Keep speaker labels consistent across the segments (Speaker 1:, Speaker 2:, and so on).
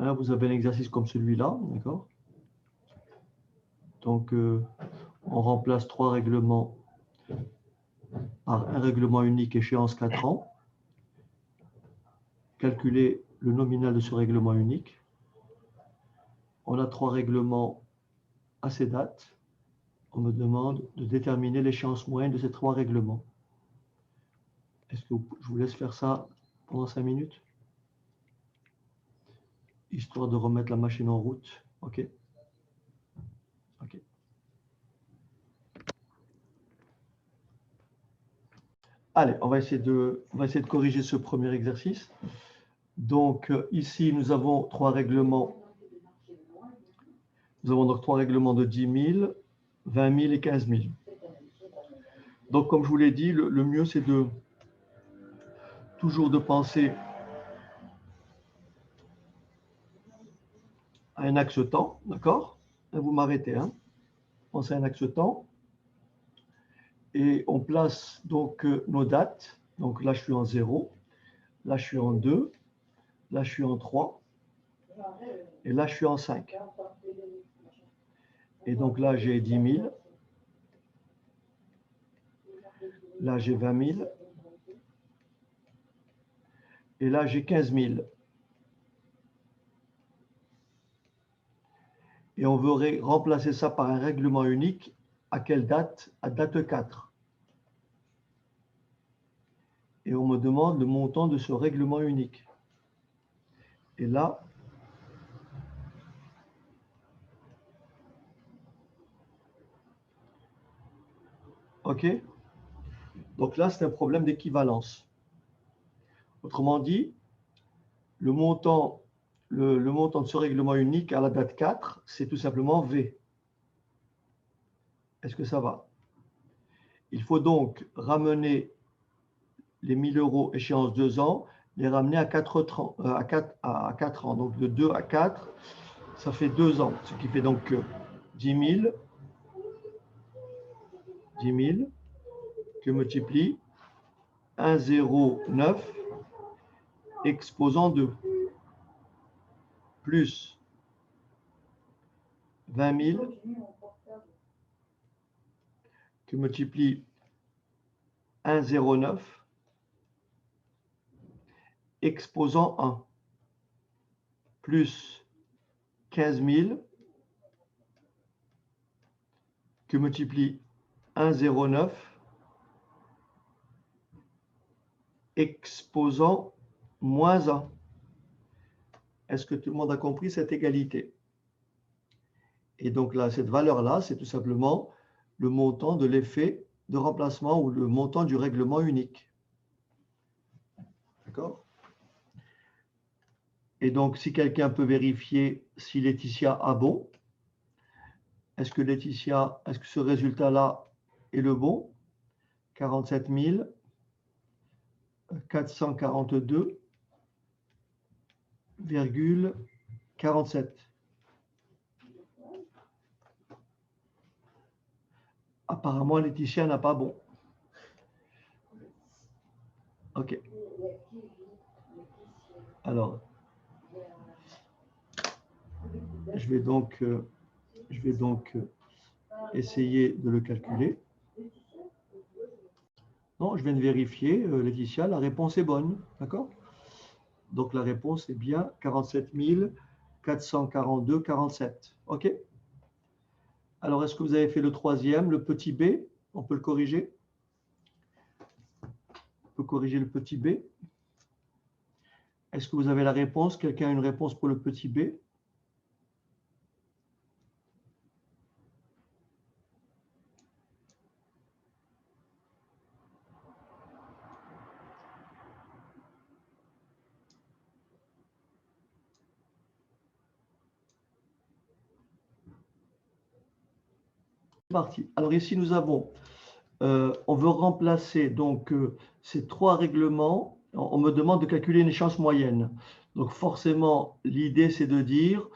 Speaker 1: Là, vous avez un exercice comme celui-là, d'accord? Donc, on remplace 3 règlements par un règlement unique échéance 4 ans. Calculer le nominal de ce règlement unique. On a 3 règlements à ces dates. On me demande de déterminer l'échéance moyenne de ces 3 règlements. Est-ce que je vous laisse faire ça pendant 5 minutes? Histoire de remettre la machine en route. OK? OK. Allez, on va essayer de corriger ce premier exercice. Donc, ici, nous avons 3 règlements. Nous avons donc 3 règlements de 10 000, 20 000 et 15 000. Donc, comme je vous l'ai dit, le mieux, c'est toujours de penser à un axe temps, d'accord? Vous m'arrêtez, hein? Pensez à un axe temps. Et on place donc nos dates. Donc là, je suis en 0. Là, je suis en 2. Là, je suis en 3. Et là, je suis en 5. Et donc là, j'ai 10 000. Là, j'ai 20 000. Et là, j'ai 15 000. Et on veut remplacer ça par un règlement unique. À quelle date? À date 4. Et on me demande le montant de ce règlement unique. Et là, OK? Donc là, c'est un problème d'équivalence. Autrement dit, le montant de ce règlement unique à la date 4, c'est tout simplement V. Est-ce que ça va? Il faut donc ramener les 1 000 € échéance 2 ans, les ramener à 4 ans. Donc de 2 à 4, ça fait 2 ans. Ce qui fait donc 10 000 que multiplie 1,09 exposant 2 plus 20 000 que multiplie 1,09 exposant 1 plus 15 000 que multiplie 1,09 exposant moins 1. Est-ce que tout le monde a compris cette égalité? Et donc là, cette valeur-là, c'est tout simplement le montant de l'effet de remplacement ou le montant du règlement unique. D'accord? Et donc, si quelqu'un peut vérifier si Laetitia a bon, est-ce que ce résultat-là est le bon? 47 442,47. Apparemment, Laetitia n'a pas bon. OK. Alors, je vais donc essayer de le calculer. Non, je viens de vérifier, Laetitia, la réponse est bonne. D'accord? Donc, la réponse est bien 47 442,47. OK? Alors, est-ce que vous avez fait le troisième, le petit b? On peut le corriger? On peut corriger le petit b. Est-ce que vous avez la réponse? Quelqu'un a une réponse pour le petit b? Parti. Alors ici, nous avons, on veut remplacer donc ces 3 règlements. On me demande de calculer une échéance moyenne. Donc forcément, l'idée, c'est de dire,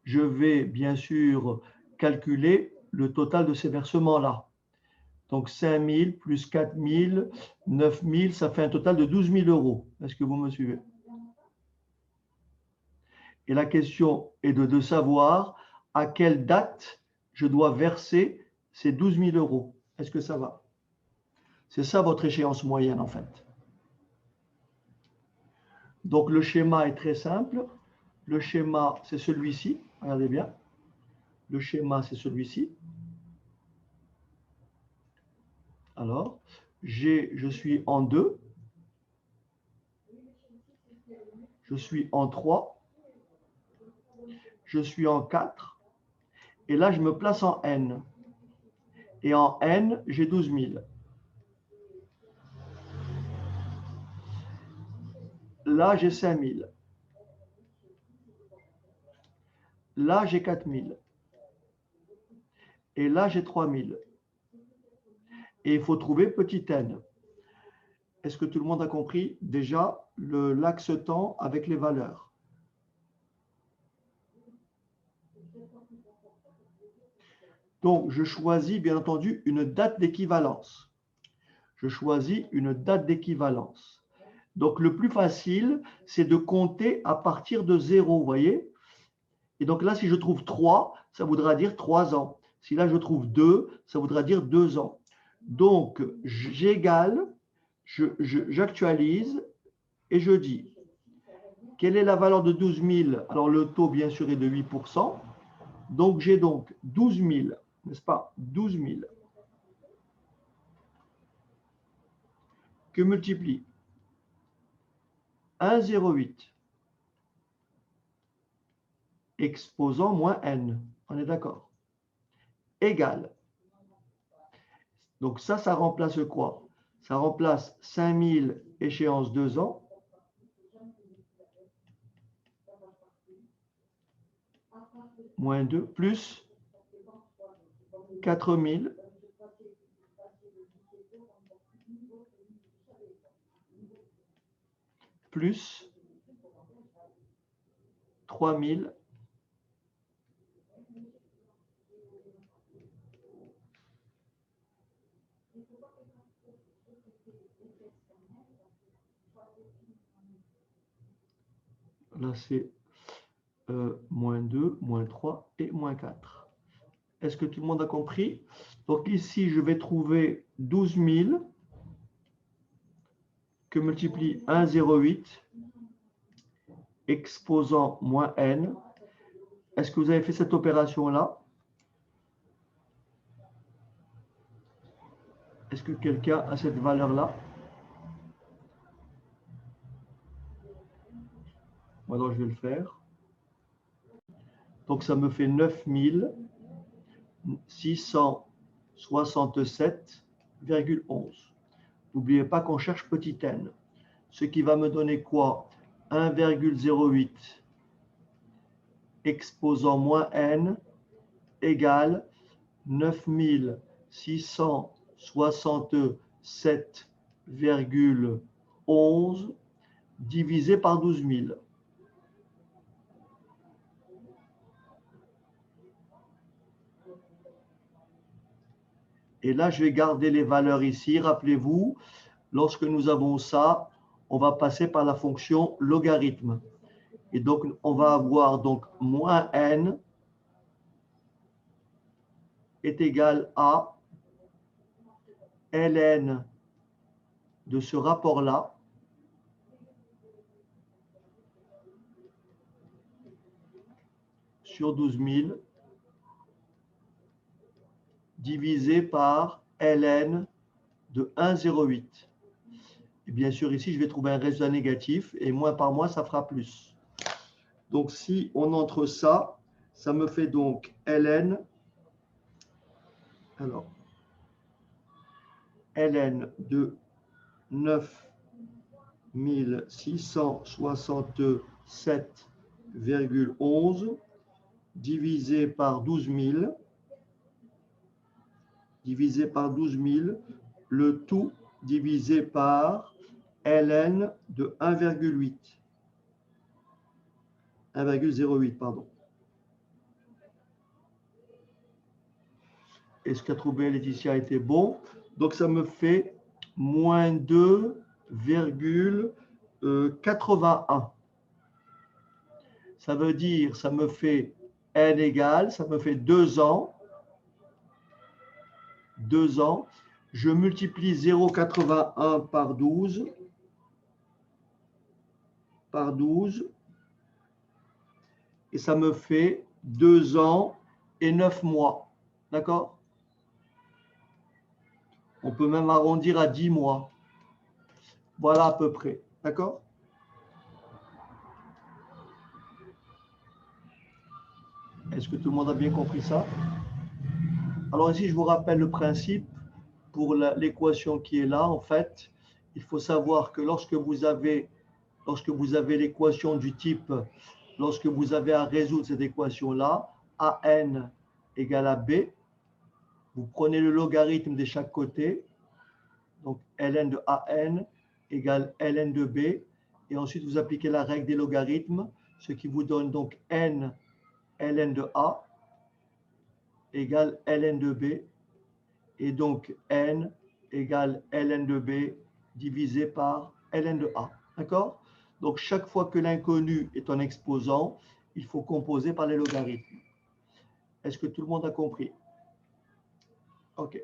Speaker 1: je vais bien sûr calculer le total de ces versements-là. Donc 5 000 plus 4 000, 9 000, ça fait un total de 12 000 €. Est-ce que vous me suivez? Et la question est de savoir à quelle date je dois verser ces 12 000 euros. Est-ce que ça va? C'est ça votre échéance moyenne en fait. Donc le schéma est très simple. Le schéma, c'est celui-ci. Regardez bien. Le schéma, c'est celui-ci. Alors, je suis en 2. Je suis en 3. Je suis en 4. Et là, je me place en N. Et en N, j'ai 12 000. Là, j'ai 5 000. Là, j'ai 4 000. Et là, j'ai 3 000. Et il faut trouver petit n. Est-ce que tout le monde a compris déjà l'axe temps avec les valeurs? Donc, je choisis bien entendu une date d'équivalence. Je choisis une date d'équivalence. Donc, le plus facile, c'est de compter à partir de 0, vous voyez? Et donc là, si je trouve 3, ça voudra dire 3 ans. Si là, je trouve 2, ça voudra dire 2 ans. Donc, j'égale, j'actualise et je dis, quelle est la valeur de 12 000? Alors, le taux, bien sûr, est de 8%. Donc, j'ai donc 12 000, n'est-ce pas? 12 000 que multiplie 1,08 exposant moins n. On est d'accord? Égal. Donc, ça remplace quoi? Ça remplace 5 000 échéance 2 ans. Moins 2, plus 4 000 plus 3 000 là c'est moins 2, moins 3 et moins 4. Est-ce que tout le monde a compris? Donc ici, je vais trouver 12 000 que multiplie 1,08 exposant moins n. Est-ce que vous avez fait cette opération-là? Est-ce que quelqu'un a cette valeur-là? Maintenant, je vais le faire. Donc, ça me fait 9 667,11. N'oubliez pas qu'on cherche petit n. Ce qui va me donner quoi? 1,08 exposant moins n égale 9 667,11 divisé par 12 000. Et là, je vais garder les valeurs ici. Rappelez-vous, lorsque nous avons ça, on va passer par la fonction logarithme. Et donc, on va avoir donc moins n est égal à ln de ce rapport-là sur 12 000 divisé par ln de 1,08. Et bien sûr, ici, je vais trouver un résultat négatif et moins par moins, ça fera plus. Donc, si on entre ça, ça me fait donc ln, alors, ln de 9 667,11 divisé par 12 000, le tout divisé par ln de 1,08. 1,08, pardon. Et ce qu'a trouvé Laetitia était bon. Donc, ça me fait moins 2,81. Ça veut dire, ça me fait n égale, ça me fait 2 ans. 2 ans. Je multiplie 0,81 par 12. Par 12. Et ça me fait 2 ans et 9 mois. D'accord? On peut même arrondir à 10 mois. Voilà à peu près. D'accord? Est-ce que tout le monde a bien compris ça? Alors ici, je vous rappelle le principe pour l'équation qui est là. En fait, il faut savoir que lorsque vous avez l'équation du type, lorsque vous avez à résoudre cette équation-là, AN égale à B, vous prenez le logarithme de chaque côté, donc ln de AN égale ln de B, et ensuite vous appliquez la règle des logarithmes, ce qui vous donne donc n ln de A égale ln de B, et donc n égale ln de B divisé par ln de A. D'accord? Donc chaque fois que l'inconnu est un exposant, il faut composer par les logarithmes. Est-ce que tout le monde a compris? OK.